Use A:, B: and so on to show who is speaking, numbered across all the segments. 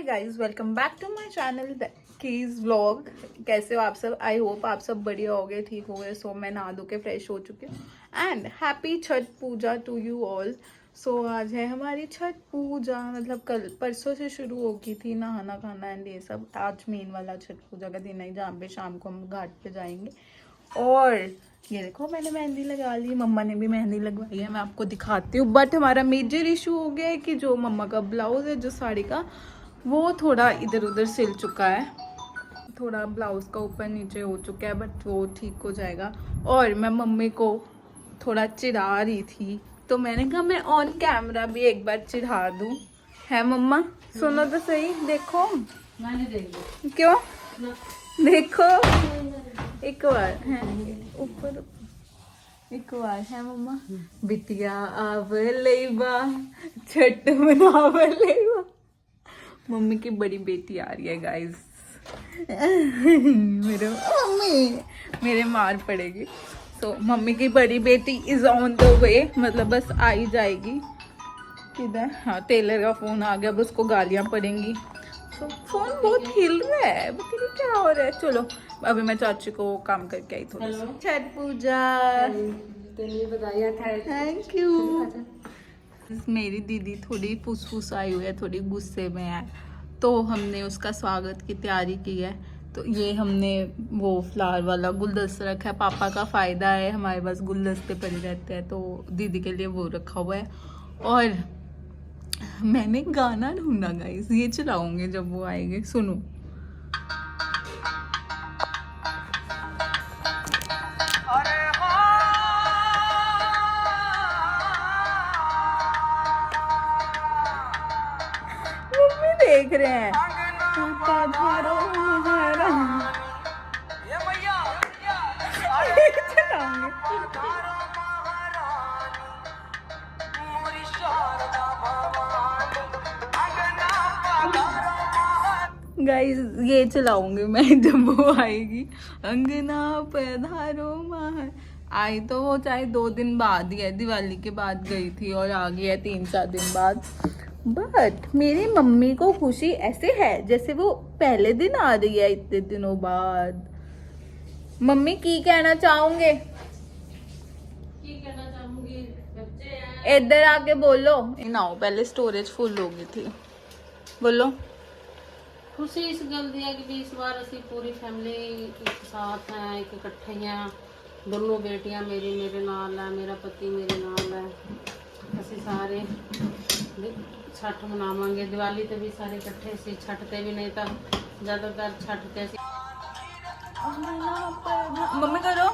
A: Hi guys, welcome back to my channel कीज vlog. कैसे हो आप सब? आई होप आप सब बढ़िया हो गए, ठीक हो गए। सो मैं नहा धो के फ्रेश हो चुकी हूँ and happy Chhath Puja to you all. So आज है हमारी छठ पूजा, मतलब कल परसों से शुरू हो गई थी नहाना खाना एंड ये सब। आज मेन वाला छठ पूजा का दिन है जहाँ पे शाम को हम घाट पे जाएंगे। और ये देखो मैंने मेहंदी लगा ली, मम्मा ने भी मेहंदी लगवाई है, मैं आपको दिखाती हूँ। बट हमारा मेजर इशू हो गया है कि जो मम्मा का ब्लाउज है जो साड़ी का, वो थोड़ा इधर उधर सिल चुका है, थोड़ा ब्लाउज का ऊपर नीचे हो चुका है, बट वो ठीक हो जाएगा। और मैं मम्मी को थोड़ा चिढ़ा रही थी तो मैंने कहा मैं ऑन कैमरा भी एक बार चिढ़ा दूँ। है मम्मा? सुनो तो सही, देखो।
B: मैंने देख लिया।
A: क्यों? देखो एक बार है ऊपर, एक बार है मम्मा। बिटिया आवलेबा छठ मनावलेबा। मम्मी की बड़ी बेटी आ रही है गाइस। मेरे मम्मी मेरे मार पड़ेगी। तो मम्मी की बड़ी बेटी इज ऑन द वे, मतलब बस आ ही जाएगी। किधर? हाँ, टेलर का फोन आ गया, बस उसको गालियां पड़ेंगी। तो फोन बहुत हिल रहा है, बताइए क्या हो रहा है। चलो अभी मैं चाची को काम करके आई थोड़ा सा। छठ पूजा
B: तेरी बताया था।
A: Thank you. मेरी दीदी थोड़ी फुसफुस आई हुई है, थोड़ी गुस्से में है, तो हमने उसका स्वागत की तैयारी की है। तो ये हमने वो फ्लावर वाला गुलदस्ता रखा है, पापा का फ़ायदा है हमारे पास गुलदस्ते पड़े रहते हैं, तो दीदी के लिए वो रखा हुआ है। और मैंने गाना ढूंढा गाइस, ये चलाऊंगे जब वो आएंगे, सुनो। मम्मी देख रहे हैं। पधारो महारानी। ये चलाऊंगे। गाइस ये चलाऊंगी मैं जब वो आएगी। अंगना पधारो माह। आई तो वो चाहे 2 दिन बाद ही है, दिवाली के बाद गई थी और आ गई है 3-4 दिन बाद। बट मेरी मम्मी को खुशी ऐसे है जैसे वो पहले दिन आ रही है इतने दिनों बाद। मम्मी की कहना चाहूंगे? इधर आके बोलो ना, हो पहले स्टोरेज फुल हो गई थी, बोलो।
B: खुशी इस गल दी है कि इस बार ਅਸੀਂ पूरी फैमिली एक साथ हैं, एक इकट्ठे हैं। दोनों बेटियां मेरी मेरे नाल है, मेरा पति मेरे नाल है। ਅਸੀਂ ਸਾਰੇ छठ मनावांगे। दिवाली ते भी सारे इकट्ठे सी, छठ ते भी नहीं तो ज्यादातर छठ ते सी।
A: मम्मी करो।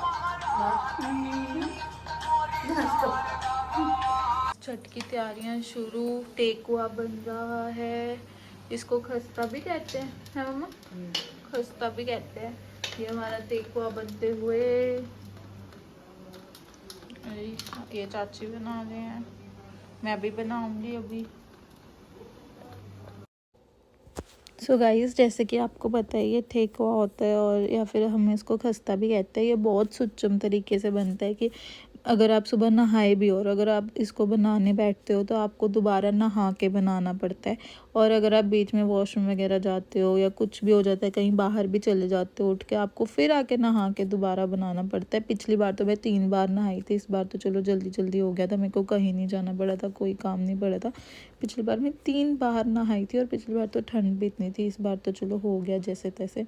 A: छठ की तैयारियां शुरू, टेकुआ बन रहा है, इसको खस्ता भी कहते हैं, है मम्मा? खस्ता भी कहते हैं। ये हमारा टेकुआ बनते हुए, ये चाची बना रहे हैं, मैं भी बनाऊंगी अभी। सो गाइस, जैसे कि आपको पता है ये ठेकुआ होता है, और या फिर हम इसको खस्ता भी कहते हैं। ये बहुत सुच्चम तरीके से बनता है कि अगर आप सुबह नहाए भी और अगर आप इसको बनाने बैठते हो तो आपको दोबारा नहा के बनाना पड़ता है। और अगर आप बीच में वॉशरूम वगैरह जाते हो या कुछ भी हो जाता है, कहीं बाहर भी चले जाते हो उठ के, आपको फिर आके नहा के दोबारा बनाना पड़ता है। पिछली बार तो मैं 3 बार नहाई थी, इस बार तो चलो जल्दी जल्दी हो गया था, मेरे को कहीं नहीं जाना पड़ा था, कोई काम नहीं पड़ा था। पिछली बार मैं 3 बार नहाई थी और पिछली बार तो ठंड भी इतनी थी, इस बार तो चलो हो गया जैसे तैसे।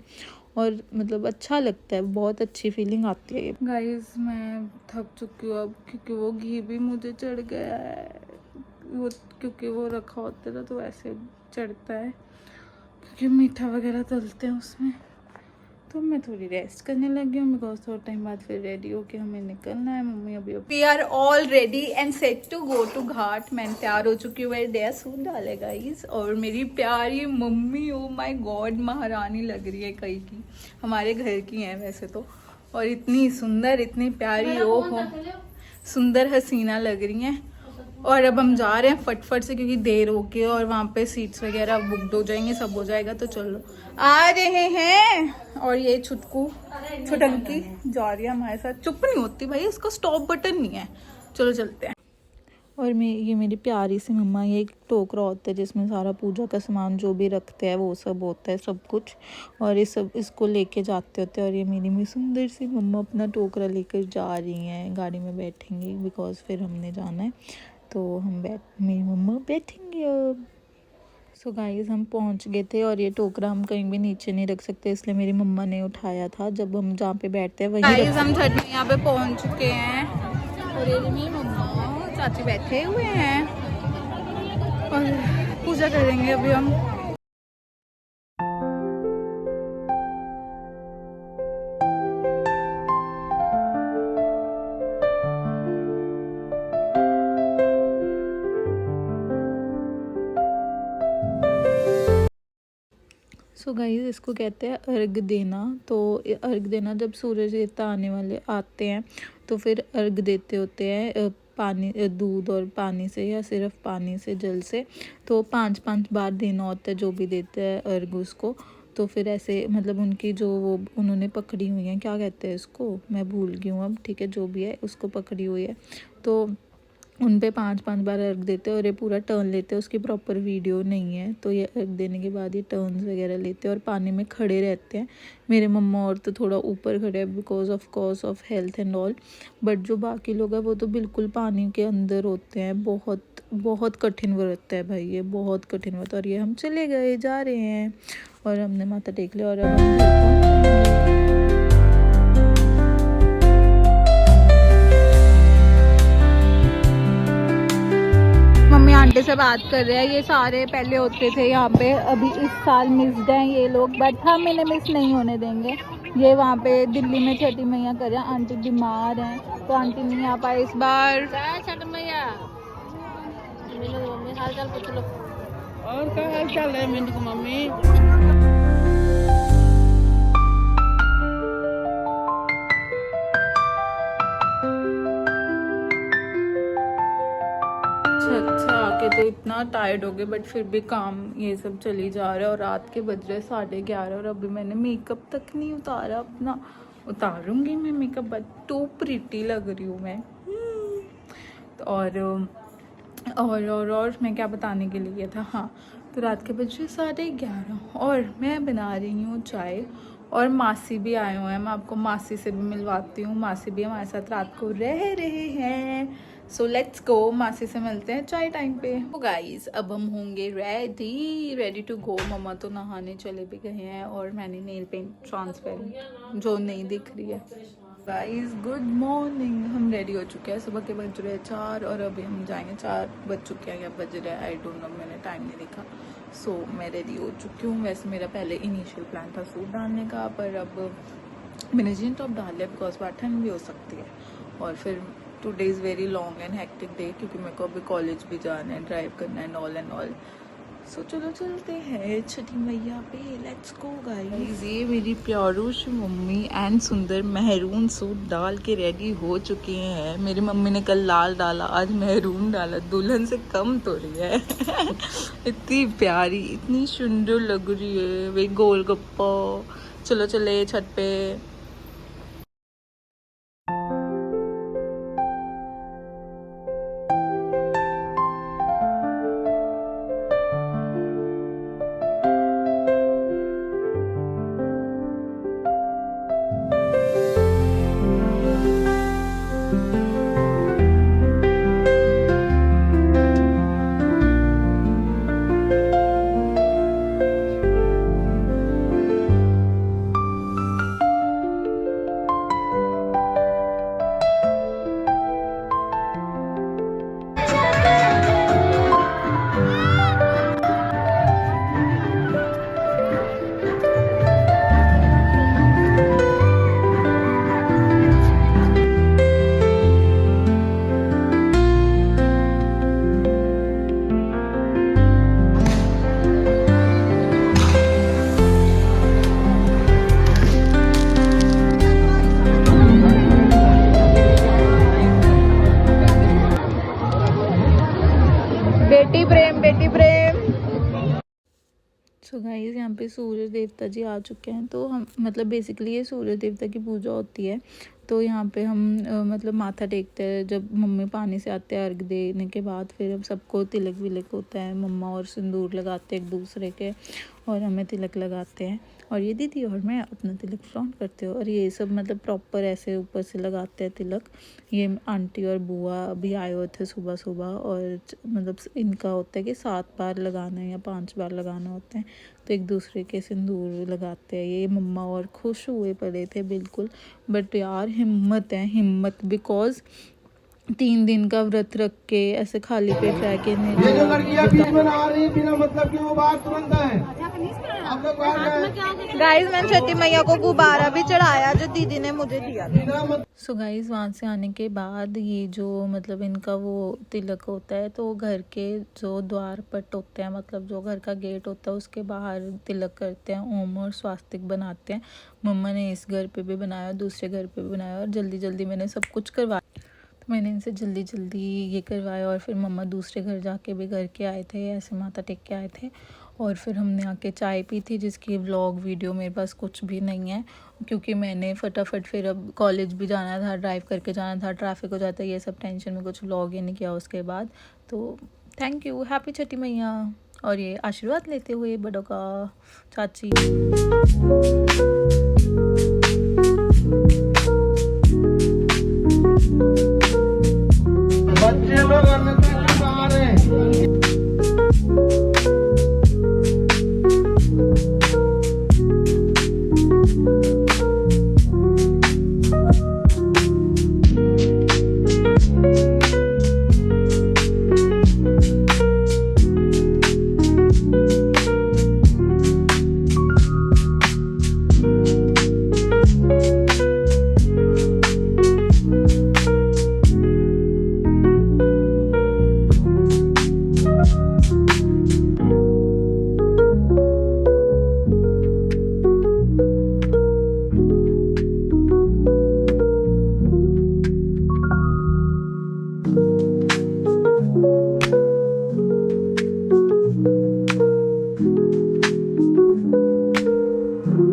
A: और मतलब अच्छा लगता है, बहुत अच्छी फीलिंग आती है। गाइस मैं थक चुकी हूँ अब, क्योंकि वो घी भी मुझे चढ़ गया है, वो क्योंकि वो रखा होता था तो ऐसे चढ़ता है, क्योंकि मीठा वगैरह तलते हैं उसमें। तो मैं थोड़ी रेस्ट करने लगी हूँ, बिकॉज थोड़ा टाइम बाद फिर रेडी होके हमें निकलना है। मम्मी अभी we are all ready and set to go to ghat. मैं तैयार हो चुकी हूँ, मेरे नया सूट डाले गाइस, और मेरी प्यारी मम्मी, ओ माय गॉड, महारानी लग रही है कहीं की, हमारे घर की है वैसे तो, और इतनी सुंदर, इतनी प्यारी, ओ हो सुंदर हसीना लग रही हैं। और अब हम जा रहे हैं फटफट से, क्योंकि देर हो गई और वहाँ पे सीट्स वगैरह बुकड हो जाएंगे, सब हो जाएगा। तो चलो आ रहे हैं। और ये छुटकू छुटंकी जा रही है हमारे साथ, चुप नहीं होती भाई, इसका स्टॉप बटन नहीं है। चलो चलते हैं। और ये मेरी प्यारी सी मम्मा, ये एक टोकरा होता है जिसमें सारा पूजा का सामान जो भी रखते हैं वो सब होता है, सब कुछ। और ये सब इसको लेके जाते होते हैं। और ये मेरी सुंदर सी मम्मा अपना टोकरा लेकर जा रही हैं, गाड़ी में बैठेंगी बिकॉज फिर हमने जाना है। तो मेरी मम्मा बैठेंगे अब। सो गाइस हम पहुंच गए थे और ये टोकरा हम कहीं भी नीचे नहीं रख सकते, इसलिए मेरी मम्मा ने उठाया था। जब हम जहाँ पे बैठते हैं वहीं गाइस हम छठ में यहाँ पे पहुंच चुके हैं और ये मेरी मम्मा चाची बैठे हुए हैं और पूजा करेंगे अभी हम। सो गाइस इसको कहते हैं अर्घ देना। तो अर्घ देना जब सूरज देवता आने वाले आते हैं तो फिर अर्घ देते होते हैं पानी, दूध और पानी से, या सिर्फ पानी से, जल से। तो 5-5 बार देना होता है जो भी देते हैं अर्घ उसको। तो फिर ऐसे मतलब उनकी जो वो उन्होंने पकड़ी हुई है, क्या कहते हैं इसको, मैं भूल गई हूँ अब, ठीक है जो भी है उसको पकड़ी हुई है। तो उन पे 5-5 बार अर्घ देते हैं और ये पूरा टर्न लेते हैं। उसकी प्रॉपर वीडियो नहीं है, तो ये अर्घ देने के बाद ये टर्न्स वगैरह लेते हैं और पानी में खड़े रहते हैं। मेरे मम्मा और तो थोड़ा ऊपर खड़े हैं because of cause of health and all, but जो बाकी लोग हैं वो तो बिल्कुल पानी के अंदर होते हैं। बहुत बहुत कठिन व्रत है भाई, ये बहुत कठिन व्रत। और ये हम चले गए, जा रहे हैं और हमने माथा टेक लिया और अब हम घर पहुंचेंगे। मम्मी आंटी से बात कर रहे हैं, ये सारे पहले होते थे यहाँ पे, अभी इस साल मिस्ड हैं ये लोग, बट हम इन्हें मिस नहीं होने देंगे। ये वहाँ पे दिल्ली में छठी मैया कर रहे हैं, आंटी बीमार हैं तो आंटी नहीं आ पाए इस बार।
B: छठ मैया हाल चाल पूछ लो।
C: और क्या हाल चाल है मिंटू को मम्मी?
A: अच्छा आके तो इतना टायर्ड हो गए, बट फिर भी काम ये सब चली जा रहा है। और रात के बज रहे 11:30 और अभी मैंने मेकअप तक नहीं उतारा अपना। उतारूंगी मैं मेकअप, बट टू प्रिटी लग रही हूँ मैं। और मैं क्या बताने के लिए था, हाँ, तो रात के बज रहे 11:30 और मैं बना रही हूँ चाय। और मासी भी आए हुए हैं, मैं आपको मासी से भी मिलवाती हूँ। मासी भी हमारे साथ रात को रह रहे हैं। सो लेट्स गो, मासी से मिलते हैं चाय टाइम पे। तो गाइस अब हम होंगे रेडी टू गो। मम्मा तो नहाने चले भी गए हैं और मैंने नेल पेंट ट्रांसफर जो नहीं दिख रही है। गाइस गुड मॉर्निंग, हम रेडी हो चुके हैं। सुबह के बज रहे हैं 4 और अभी हम जाएंगे। 4 बज चुके हैं या बज रहे हैं, आई डोंट नो, मैंने टाइम नहीं देखा। सो मैं रेडी हो चुकी हूँ। वैसे मेरा पहले इनिशियल प्लान था सूट डालने का, पर अब मैंने जीन टॉप डाल लिया बिकॉज बात ठंड भी हो सकती है। और फिर today is very long and hectic day, क्योंकि मेरे को अभी कॉलेज भी जाना है, ड्राइव करना है एंड ऑल। सो चलो चलते हैं छठी मैया पे, लेट्स गो गाइस। ये मेरी प्यारूश मम्मी एंड सुंदर मेहरून सूट डाल के रेडी हो चुकी हैं। मेरी मम्मी ने कल लाल डाला, आज मेहरून डाला, दुल्हन से कम तो रही है। इतनी प्यारी, इतनी सुंदर लग रही है। वे गोलगप्पा, चलो चले छत पे। बेटी प्रेम। सो गाइस यहाँ पे सूरज देवता जी आ चुके हैं। तो हम मतलब बेसिकली ये सूरज देवता की पूजा होती है। तो यहाँ पे हम मतलब माथा टेकते हैं जब मम्मी पानी से आते हैं अर्घ देने के बाद। फिर अब सबको तिलक विलक होता है, मम्मा और सिंदूर लगाते हैं एक दूसरे के और हमें तिलक लगाते हैं। और ये दीदी और मैं अपना तिलक फ्लॉन्ट करते हो और ये सब मतलब प्रॉपर ऐसे ऊपर से लगाते हैं तिलक। ये आंटी और बुआ भी आए हुए थे सुबह सुबह और मतलब इनका होता है कि 7 बार लगाना है या 5 बार लगाना होता है, तो एक दूसरे के सिंदूर लगाते हैं। ये मम्मा और खुश हुए पड़े थे बिल्कुल। बट यार हिम्मत है, हिम्मत, बिकॉज 3 दिन का व्रत रख के ऐसे खाली पेट रह के नहीं
D: ये जो लड़कियां बीच में आ रही है बिना मतलब की वो बात तुरंत है। आप लोग बाहर गए
A: गाइस मैंने छठी मैया को गुब्बारा भी चढ़ाया जो दीदी ने मुझे दिया था। सो गाइस वहाँ से आने के बाद ये जो मतलब इनका वो तिलक होता है, तो घर के जो द्वार पट होते हैं, मतलब जो घर का गेट होता है उसके बाहर तिलक करते हैं, ओम और स्वास्तिक बनाते हैं। मम्मा ने इस घर पे भी बनाया, दूसरे घर पे भी बनाया और जल्दी जल्दी मैंने सब कुछ करवाया। तो मैंने इनसे जल्दी जल्दी ये करवाया और फिर मम्मा दूसरे घर जाके भी करके आए थे, ऐसे माथा टेक के आए थे। और फिर हमने आके चाय पी थी, जिसकी व्लॉग वीडियो मेरे पास कुछ भी नहीं है क्योंकि मैंने फटाफट फिर अब कॉलेज भी जाना था, ड्राइव करके जाना था, ट्रैफिक हो जाता है, ये सब टेंशन में कुछ व्लॉग ही नहीं किया उसके बाद। तो थैंक यू, हैप्पी छठी मैया। और ये आशीर्वाद लेते हुए बड़ों का, चाची।
D: बच्चे लोग